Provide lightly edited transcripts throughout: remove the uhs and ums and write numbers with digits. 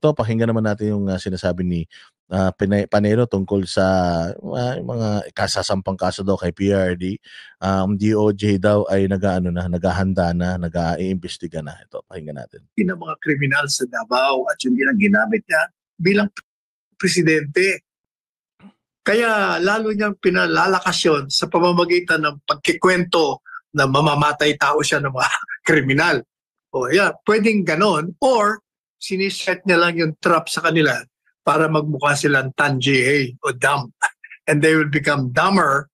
Pakinggan naman natin yung sinasabi ni Panero tungkol sa mga kasasampang kaso daw kay PRD. DOJ daw ay naghahanda na, nag-iimbestiga na. Ito, pakinggan natin. Yung mga kriminal sa Davao at yung ginamit niya bilang presidente. Kaya lalo niyang pinalalakas yun sa pamamagitan ng pagkikwento na mamamatay tao siya ng mga kriminal. O yeah, pwedeng ganon. Or siniset niya lang yung trap sa kanila para magmukha silang tanjihe o dumb. And they will become dumber.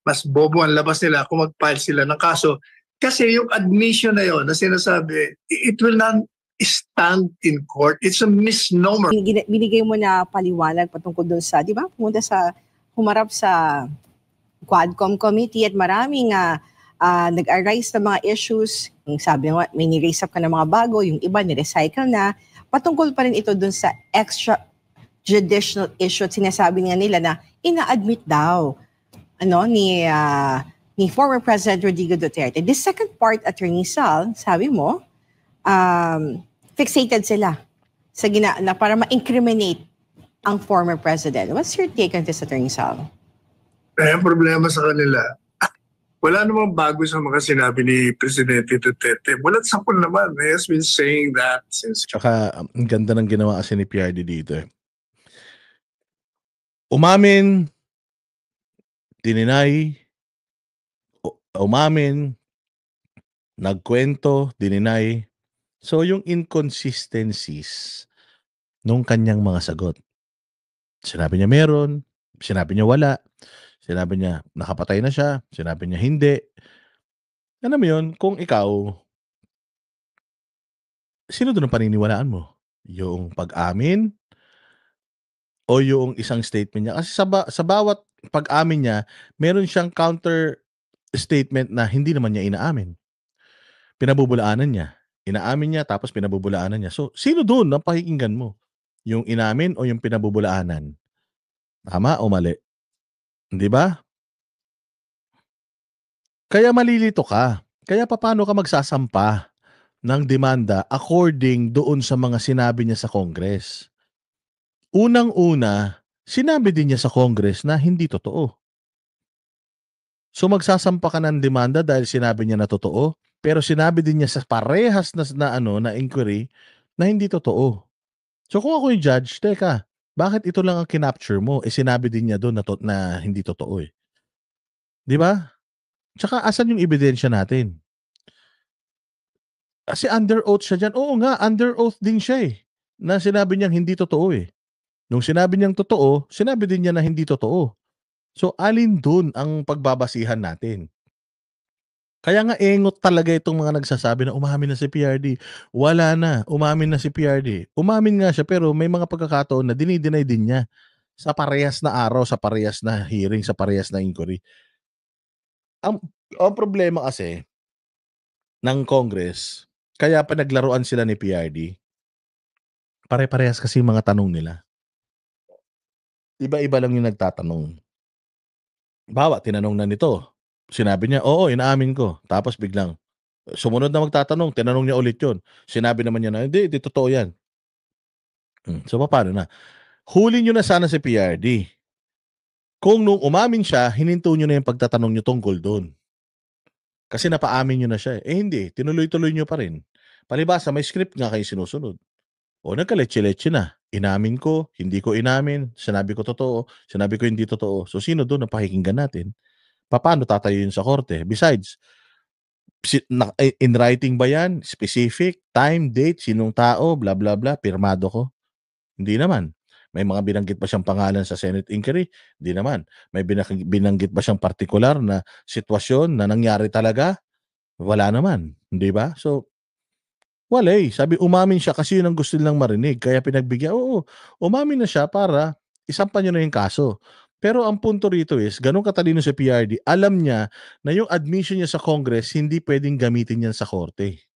Mas bobo ang labas nila kung mag-file sila ng kaso. Kasi yung admission na yun na sinasabi, it will not stand in court. It's a misnomer. Binigay mo na paliwanag patungkol doon sa, di ba? Humarap sa Quadcom Committee at maraming nag-arise na mga issues. Yung sabi nga, may ni-raise up ka ng mga bago, yung iba ni-recycle na. Patungkol pa rin ito doon sa extrajudicial issue at sinasabi nga nila na ina-admit daw ni former President Rodrigo Duterte. The second part, Attorney Sal, sabi mo, fixated sila sa na para ma-incriminate ang former president. What's your take on this, Attorney Sal? Ang problema sa kanila, wala namang bago sa mga sinabi ni Presidente Duterte. Walang sapon naman. He has been saying that since... Tsaka, ang ganda ng ginawa kasi ni PRD dito. Umamin, dininay, umamin, nagkwento, dininay. So, yung inconsistencies nung kanyang mga sagot. Sinabi niya meron, sinabi niya wala, sinabi niya nakapatay na siya, sinabi niya hindi. Ano mo yun, kung ikaw, sino doon ang paniniwalaan mo? Yung pag-amin o yung isang statement niya? Kasi sa bawat pag-amin niya, meron siyang counter statement na hindi naman niya inaamin. Pinabubulaanan niya. Inaamin niya tapos pinabubulaanan niya. So, sino doon ang pakikinggan mo? Yung inamin o yung pinabubulaanan? Tama o mali? Di ba? Kaya malilito ka. Kaya paano ka magsasampa ng demanda according doon sa mga sinabi niya sa Congress? Unang-una, sinabi din niya sa Congress na hindi totoo. So magsasampa ka ng demanda dahil sinabi niya na totoo, pero sinabi din niya sa parehas na inquiry na hindi totoo. So kung ako yung judge, teka, bakit ito lang ang kinapture mo? Sinabi din niya doon na hindi totoo eh. Di ba? Tsaka asan yung ebidensya natin? Kasi under oath siya dyan. Oo nga, under oath din siya eh. Na sinabi niyang hindi totoo eh. Nung sinabi niyang totoo, sinabi din niya na hindi totoo. So alin doon ang pagbabasihan natin? Kaya nga engot talaga itong mga nagsasabi na umamin na si PRD. Wala na, umamin na si PRD. Umamin nga siya pero may mga pagkakataon na dinideny din niya sa parehas na araw, sa parehas na hearing, sa parehas na inquiry. Ang problema kasi ng Congress, kaya pinaglaruan sila ni PRD, pare-parehas kasi yung mga tanong nila. Iba-iba lang yung nagtatanong. Bawa, tinanong na nito. Sinabi niya, oo, inaamin ko. Tapos biglang, sumunod na magtatanong, tinanong niya ulit yun. Sinabi naman niya na, hindi, totoo yan. So, paano na? Huli nyo na sana si PRD. Kung nung umamin siya, hininto nyo na yung pagtatanong nyo tungkol doon. Kasi napaamin nyo na siya. Hindi, tinuloy-tuloy nyo pa rin. Palibasa, may script nga kayo sinusunod. O nagkaletse-letse na. Inamin ko, hindi ko inamin, sinabi ko totoo, sinabi ko hindi totoo. So, sino doon ang pakikinggan natin? Paano tatayo yun sa korte? Besides, in writing ba yan? Specific, time, date, sinong tao, bla bla bla, pirmado ko? Hindi naman. May mga binanggit ba siyang pangalan sa Senate inquiry? Hindi naman. May binanggit ba siyang partikular na sitwasyon na nangyari talaga? Wala naman. Hindi ba? So, wala eh. Sabi, umamin siya kasi yun ang gusto nilang marinig. Kaya pinagbigyan, oo, umamin na siya para isampan niyo na yung kaso. Pero ang punto rito is, ganun katalino si PRD, alam niya na yung admission niya sa Congress, hindi pwedeng gamitin yan sa korte.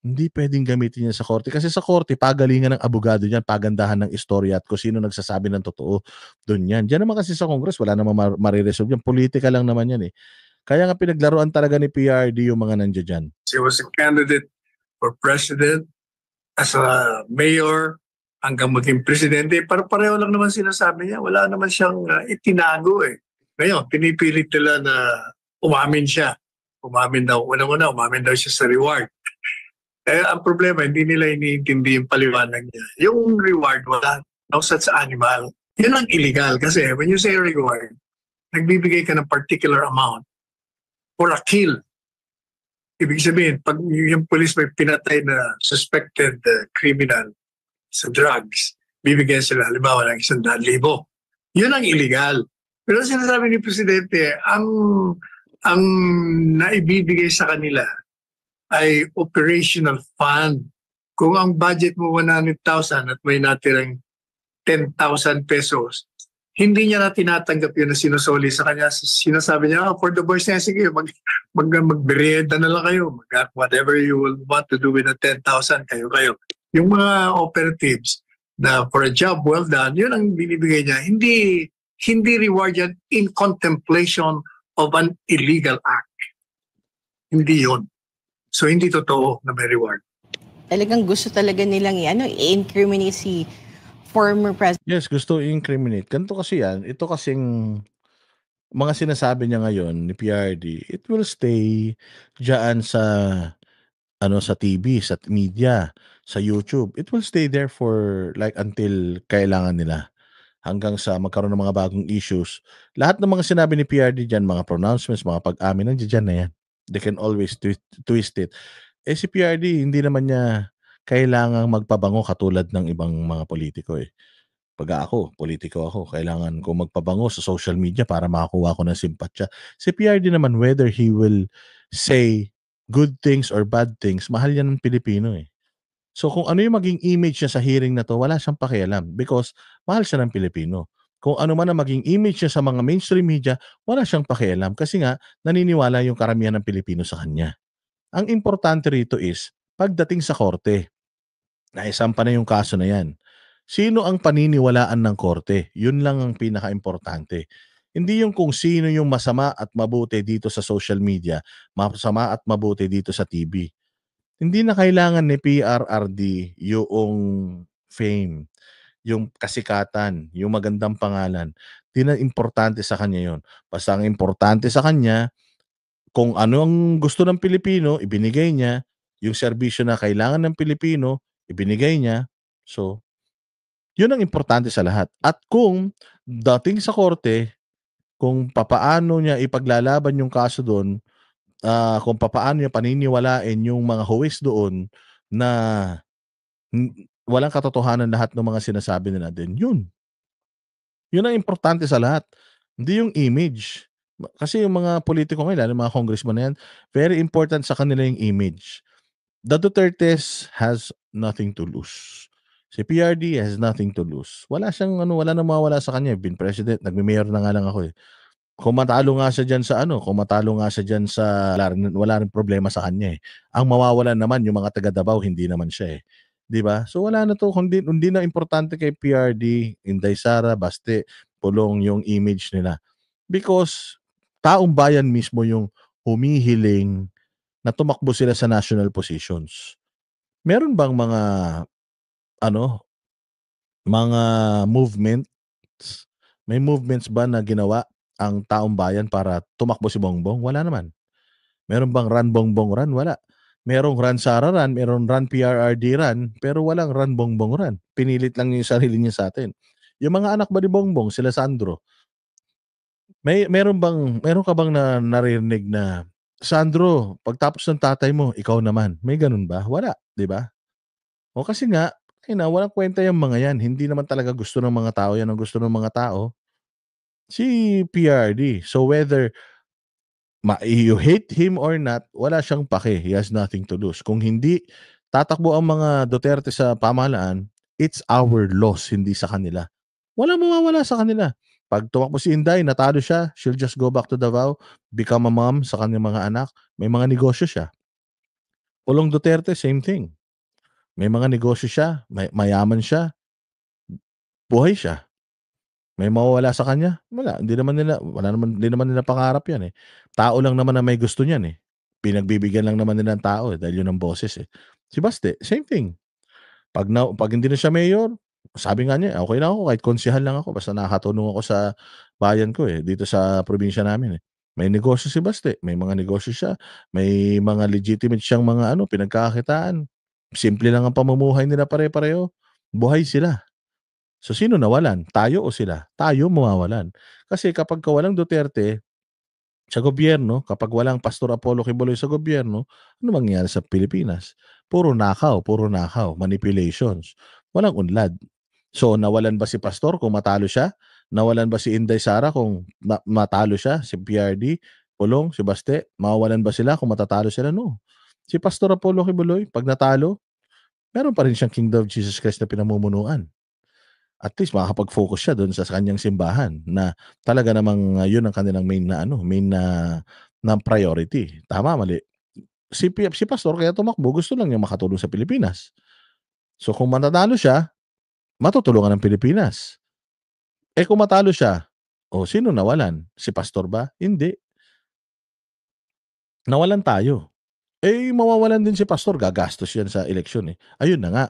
Hindi pwedeng gamitin yan sa korte. Kasi sa korte, pagalingan ng abogado niyan, pagandahan ng istorya at kung sino nagsasabi ng totoo, doon yan. Diyan naman kasi sa Congress, wala namang mariresolve yan. Politika lang naman yan eh. Kaya nga pinaglaruan talaga ni PRD yung mga nandiyan dyan. He was a candidate for president as a mayor hanggang maging presidente, pareho lang naman sinasabi niya. Wala naman siyang itinago eh. Ngayon, pinipilit nila na umamin siya. Umamin daw. Unang-una, umamin daw siya sa reward. Eh, ang problema, hindi nila iniintindi yung paliwanag niya. Yung reward, wala. No such animal. Yun ang illegal. Kasi when you say reward, nagbibigay ka ng particular amount for a kill. Ibig sabihin, pag yung police may pinatay na suspected criminal sa drugs, bibigyan sila halimbawa ng 100,000. Yun ang illegal. Pero sinasabi ni Presidente, ang naibibigay sa kanila ay operational fund. Kung ang budget mo 100,000 at may natirang 10,000 pesos, hindi niya na tinatanggap yun na sinusoli sa kanya. Sinasabi niya, for the boys na, sige, magberienda na lang kayo. Whatever you will want to do with the 10,000, kayo. Yung mga operatives na for a job well done, yun ang binibigay niya. Hindi reward yan in contemplation of an illegal act. Hindi yun. So, hindi totoo na may reward. Talagang gusto talaga nilang i-incriminate si former president. Yes, gusto i-incriminate. Ganito kasi yan. Ito kasing mga sinasabi niya ngayon ni PRD, it will stay dyan sa sa TV, sa media, sa YouTube. It will stay there for like until kailangan nila. Hanggang sa magkaroon ng mga bagong issues. Lahat ng mga sinabi ni PRD dyan, mga pronouncements, mga pag-amin, nandiyan dyan na yan. They can always twist it. Eh si PRD, hindi naman niya kailangang magpabango katulad ng ibang mga politiko eh. Pag ako, politiko ako, kailangan ko magpabango sa social media para makakuha ko ng simpatsya. Si PRD naman, whether he will say good things or bad things, mahal yan ng Pilipino eh. So kung ano yung maging image niya sa hearing na to, wala siyang pakialam because mahal siya ng Pilipino. Kung ano man ang maging image niya sa mga mainstream media, wala siyang pakialam kasi nga naniniwala yung karamihan ng Pilipino sa kanya. Ang importante rito is, pagdating sa korte, naisampa na yung kaso na yan. Sino ang paniniwalaan ng korte? Yun lang ang pinaka-importante. Hindi yung kung sino yung masama at mabuti dito sa social media, masama at mabuti dito sa TV. Hindi na kailangan ni PRRD yung fame, yung kasikatan, yung magandang pangalan. Di na importante sa kanya yun. Basta ang importante sa kanya, kung ano ang gusto ng Pilipino, ibinigay niya. Yung serbisyo na kailangan ng Pilipino, ibinigay niya. So, yun ang importante sa lahat. At kung dating sa korte, kung papaano niya ipaglalaban yung kaso doon, kung papaano niya paniniwalain yung mga huwes doon na walang katotohanan lahat ng mga sinasabi nila din, yun. Yun ang importante sa lahat. Hindi yung image. Kasi yung mga politiko ngayon, lalo yung mga congressman na yan, very important sa kanila yung image. The Dutertes has nothing to lose. Si PRD has nothing to lose. Wala siyang wala nang mawawala sa kanya. Been president, nagme-mayor na nga lang ako eh. Kung matalo nga siya diyan sa wala rin problema sa kanya eh. Ang mawawalan naman yung mga taga Davao, hindi naman siya eh. 'Di ba? So wala na to, hindi na importante kay PRD, Inday Sara, Baste, Pulong yung image nila. Because taong bayan mismo yung humihiling na tumakbo sila sa national positions. Meron bang mga mga movements? May movements ba na ginawa ang taong bayan para tumakbo si Bongbong? Wala naman. Meron bang Run Bongbong Run? Wala. Merong Run Sara Run, merong Run PRRD Run, pero walang Run Bongbong Run. Pinilit lang yung sarili niya sa atin. Yung mga anak ba ni Bongbong, sila Sandro, meron ka bang narinig na, Sandro, pagtapos ng tatay mo, ikaw naman. May ganun ba? Wala, di ba? O kasi nga, walang kwenta yung mga yan. Hindi naman talaga gusto ng mga tao yan. Ang gusto ng mga tao, si PRD. So whether you hate him or not, wala siyang pake. He has nothing to lose. Kung hindi tatakbo ang mga Duterte sa pamahalaan, it's our loss, hindi sa kanila. Walang mawawala sa kanila. Pag tumakbo si Inday, natalo siya, she'll just go back to Davao, become a mom sa kanyang mga anak, may mga negosyo siya. Pulong Duterte, same thing. May mga negosyo siya, mayaman siya, buhay siya. May mawawala sa kanya? Wala. Hindi naman nila pangarap yan eh. Tao lang naman na may gusto niyan eh. Pinagbibigyan lang naman nila ng tao eh, dahil yun ang boses eh. Si Baste, same thing. Pag hindi na siya mayor, sabi nga niya, "Okey na ako kahit konsehal lang ako basta nakakatulong ako sa bayan ko, dito sa probinsya namin, May negosyo si Baste, may mga negosyo siya, may mga legitimate siyang mga pinagkakakitaan. Simple lang ang pamumuhay nila pare-pareho, buhay sila. So, sino nawalan, tayo o sila? Tayo mawawalan. Kasi kapagka walang Duterte sa gobyerno, kapag walang Pastor Apollo Quiboloy sa gobyerno, ano mangyayari sa Pilipinas? Puro nakaw, manipulations, walang unlad. So, nawalan ba si Pastor kung matalo siya? Nawalan ba si Inday Sara kung matalo siya? Si PRD, Pulong, si Baste, mawawalan ba sila kung matatalo sila? No. Si Pastor Apollo Quiboloy, pag natalo, meron pa rin siyang Kingdom of Jesus Christ na pinamumunuan. At least makakapag-focus siya doon sa kanyang simbahan na talaga namang yun ang kanilang main na priority. Tama, mali? Si Pastor kaya tumakbo, gusto lang niya makatulong sa Pilipinas. So kung matatalo siya, matutulungan ng Pilipinas. Kung matalo siya, sino nawalan? Si Pastor ba? Hindi. Nawalan tayo. Mawawalan din si Pastor, gagastos yan sa eleksyon Ayun na nga,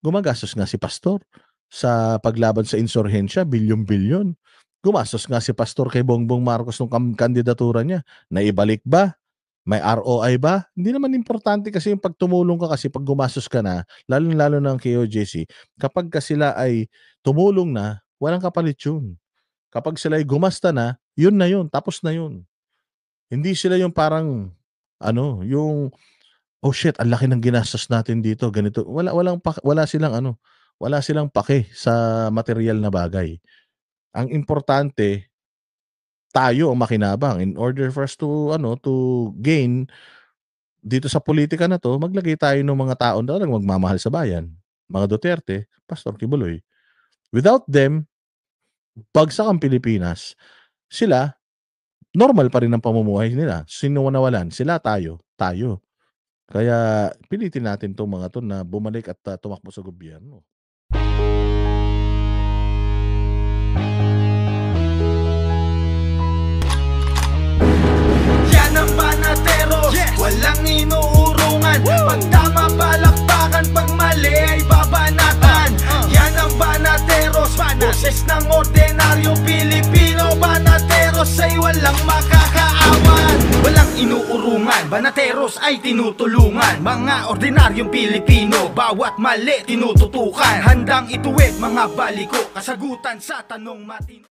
gumagastos nga si Pastor sa paglaban sa insurhensya, bilyon-bilyon. Gumastos nga si Pastor kay Bongbong Marcos nung kandidatura niya. Naibalik ba? May ROI ba? Hindi naman importante kasi yung pagtumulong ka kasi pag gumastos ka na, lalo-lalo ng KOJC, kapag ka sila ay tumulong na, walang kapalit yun. Kapag sila ay gumasta na yun, tapos na yun. Hindi sila yung parang, yung, oh shit, ang laki ng ginastos natin dito, ganito. Wala silang pake sa material na bagay. Ang importante, tayo ang makinabang. In order for us to gain dito sa politika na to, maglagay tayo ng mga tao na talagang magmamahal sa bayan. Mga Duterte, Pastor Quiboloy. Without them, bagsak ang Pilipinas. Sila, normal pa rin ang pamumuhay nila. Sino nawalan? Sila, tayo. Kaya pilitin natin itong mga to na bumalik at tumakbo sa gobyerno. Yan ang Banateros, walang inuurungan. Pag tama palakpakan, pag mali ay babanatan. Yan ang Banateros, boses ng ordinaryong Pilipino. Banateros ay walang makakaawan. Walang inuurungan, Banateros ay tinutulungan. Mga ordinaryong Pilipino, bawat mali tinututukan. Handang ituwid mga baliko, kasagutan sa tanong matino.